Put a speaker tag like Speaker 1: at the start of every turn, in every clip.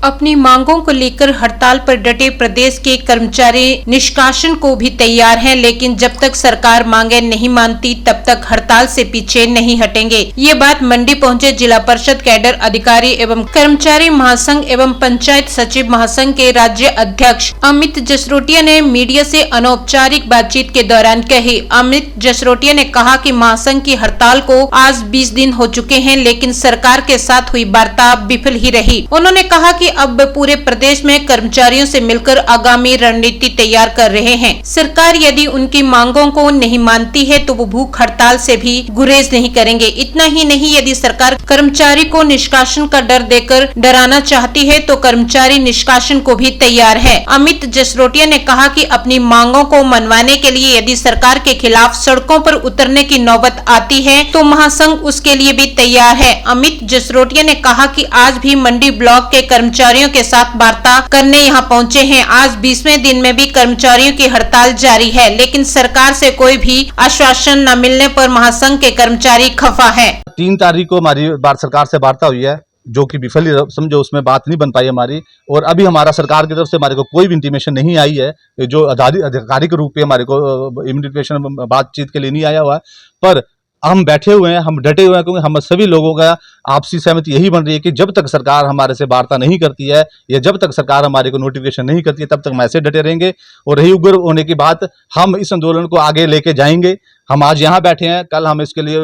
Speaker 1: अपनी मांगों को लेकर हड़ताल पर डटे प्रदेश के कर्मचारी निष्कासन को भी तैयार हैं, लेकिन जब तक सरकार मांगे नहीं मानती तब तक हड़ताल से पीछे नहीं हटेंगे। ये बात मंडी पहुंचे जिला परिषद कैडर अधिकारी एवं कर्मचारी महासंघ एवं पंचायत सचिव महासंघ के राज्य अध्यक्ष अमित जसरोटिया ने मीडिया से अनौपचारिक बातचीत के दौरान कही। अमित जसरोटिया ने कहा कि महासंघ की हड़ताल को आज 20 दिन हो चुके हैं, लेकिन सरकार के साथ हुई वार्ता विफल ही रही। उन्होंने कहा कि अब पूरे प्रदेश में कर्मचारियों से मिलकर आगामी रणनीति तैयार कर रहे हैं। सरकार यदि उनकी मांगों को नहीं मानती है तो वो भूख हड़ताल से भी गुरेज नहीं करेंगे। इतना ही नहीं, यदि सरकार कर्मचारी को निष्कासन का डर देकर डराना चाहती है तो कर्मचारी निष्कासन को भी तैयार है। अमित जसरोटिया ने कहा कि अपनी मांगों को मनवाने के लिए यदि सरकार के खिलाफ सड़कों पर उतरने की नौबत आती है तो महासंघ उसके लिए भी तैयार है। अमित जसरोटिया ने कहा कि आज भी मंडी ब्लॉक के कर्मचारियों के साथ वार्ता करने यहां पहुंचे हैं। आज 20वें दिन में भी कर्मचारियों की हड़ताल जारी है, लेकिन सरकार से कोई भी आश्वासन न मिलने पर महासंघ के कर्मचारी खफा है।
Speaker 2: 3 तारीख को हमारी सरकार से वार्ता हुई है, जो कि विफल समझो, उसमें बात नहीं बन पाई हमारी। और अभी हमारा सरकार की तरफ से हमारे को कोई भी इंटीमेशन नहीं आई है, जो आधिकारिक रूप में हमारे को इंटीमेशन बातचीत के लिए नहीं आया हुआ है। पर हम बैठे हुए हैं, हम डटे हुए हैं, क्योंकि हम सभी लोगों का आपसी सहमति यही बन रही है कि जब तक सरकार हमारे से वार्ता नहीं करती है या जब तक सरकार हमारे को नोटिफिकेशन नहीं करती है तब तक हम ऐसे डटे रहेंगे। और रही उग्र होने की बात, हम इस आंदोलन को आगे लेके जाएंगे। हम आज यहाँ बैठे हैं, कल हम इसके लिए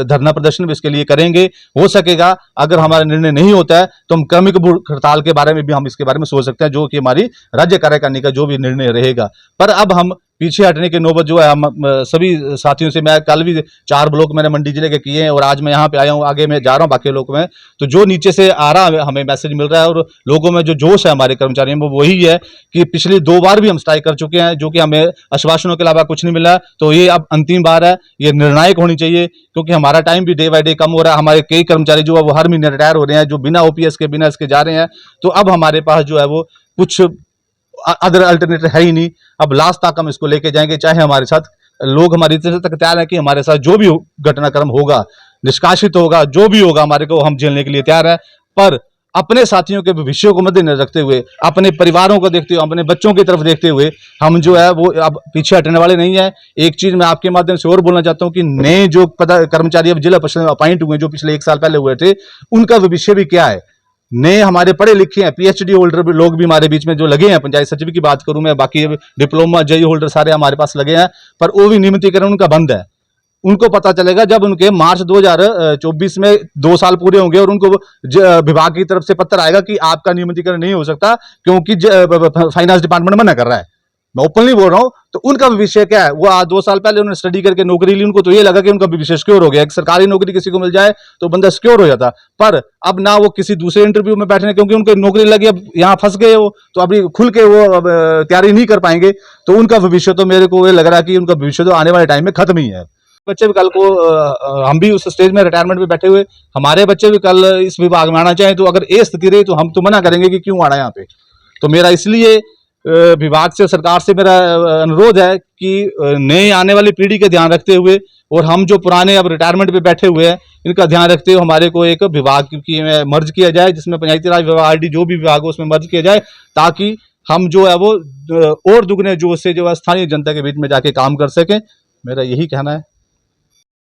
Speaker 2: धरना प्रदर्शन भी इसके लिए करेंगे। हो सकेगा अगर हमारा निर्णय नहीं होता है तो हम क्रमिक हड़ताल के बारे में भी हम इसके बारे में सोच सकते हैं, जो कि हमारी राज्य कार्यकारिणी का जो भी निर्णय रहेगा। पर अब हम पीछे हटने की नौबत जो है, हम सभी साथियों से, मैं कल भी 4 ब्लॉक मैंने मंडी जिले के किए हैं और आज मैं यहाँ पे आया हूँ, आगे मैं जा रहा हूँ बाकी लोगों में। तो जो नीचे से आ रहा है हमें मैसेज मिल रहा है और लोगों में जो जोश है हमारे कर्मचारियों में, वो वही है कि पिछली 2 बार भी हम स्ट्राइक कर चुके हैं, जो कि हमें आश्वासनों के अलावा कुछ नहीं मिला। तो ये अब अंतिम बार है, ये निर्णायक होनी चाहिए, क्योंकि हमारा टाइम भी डे बाय डे कम हो रहा है। हमारे कई कर्मचारी जो है वो हर महीने रिटायर हो रहे हैं, जो बिना ओपीएस के बिना इसके जा रहे हैं। तो अब हमारे पास जो है वो कुछ अदर अल्टरनेटिव है ही नहीं। अब लास्ट तक हम इसको लेके जाएंगे, चाहे हमारे साथ लोग हमारी तरफ तक तैयार है कि हमारे साथ जो भी घटनाक्रम होगा, निष्कासित होगा, जो भी होगा, हमारे को हम झेलने के लिए तैयार है। पर अपने साथियों के भविष्य को मद्देनजर रखते हुए, अपने परिवारों को देखते हुए, अपने बच्चों की तरफ देखते हुए हम जो है वो अब पीछे हटने वाले नहीं है। एक चीज मैं आपके माध्यम से और बोलना चाहता हूँ कि नए जो कर्मचारी अब जिला परिषद में अपॉइंट हुए, जो पिछले 1 साल पहले हुए थे, उनका भविष्य भी क्या है। नए हमारे पढ़े लिखे हैं, पीएचडी होल्डर भी लोग भी हमारे बीच में जो लगे हैं। पंचायत सचिव की बात करूं मैं, बाकी डिप्लोमा जेई होल्डर सारे हमारे पास लगे हैं, पर वो भी नियमितीकरण उनका बंद है। उनको पता चलेगा जब उनके मार्च 2024 में 2 साल पूरे होंगे और उनको विभाग की तरफ से पत्र आएगा कि आपका नियमितीकरण नहीं हो सकता क्योंकि फाइनेंस डिपार्टमेंट मना कर रहा है। मैं ओपनली बोल रहा हूं। तो उनका भविष्य क्या है? वो आज 2 साल पहले उन्होंने स्टडी करके नौकरी ली, उनको तो ये लगा कि उनका भविष्य सिक्योर हो गया, एक सरकारी नौकरी किसी को मिल जाए तो बंदा सिक्योर हो जाता। पर अब ना वो किसी दूसरे इंटरव्यू में बैठने, क्योंकि उनको नौकरी लगी, अब यहाँ फंस गए वो, तो अभी खुल के वो अब तैयारी नहीं कर पाएंगे। तो उनका भविष्य तो मेरे को ये लग रहा है कि उनका भविष्य तो आने वाले टाइम में खत्म ही है। बच्चे भी कल को हम भी उस स्टेज में रिटायरमेंट में बैठे हुए, हमारे बच्चे भी कल इस विभाग में आना चाहें तो अगर ये स्थिति रही तो हम तो मना करेंगे कि क्यों आना यहाँ पे। तो मेरा इसलिए विभाग से, सरकार से मेरा अनुरोध है कि नए आने वाली पीढ़ी का ध्यान रखते हुए और हम जो पुराने अब रिटायरमेंट पे बैठे हुए हैं इनका ध्यान रखते हुए हमारे को एक विभाग की मर्ज किया जाए, जिसमें पंचायती राज विभाग, आरडी जो भी विभाग हो उसमें मर्ज किया जाए, ताकि हम जो है वो और दुगने जोश से जो है स्थानीय जनता के बीच में जाके काम कर सकें। मेरा यही कहना है।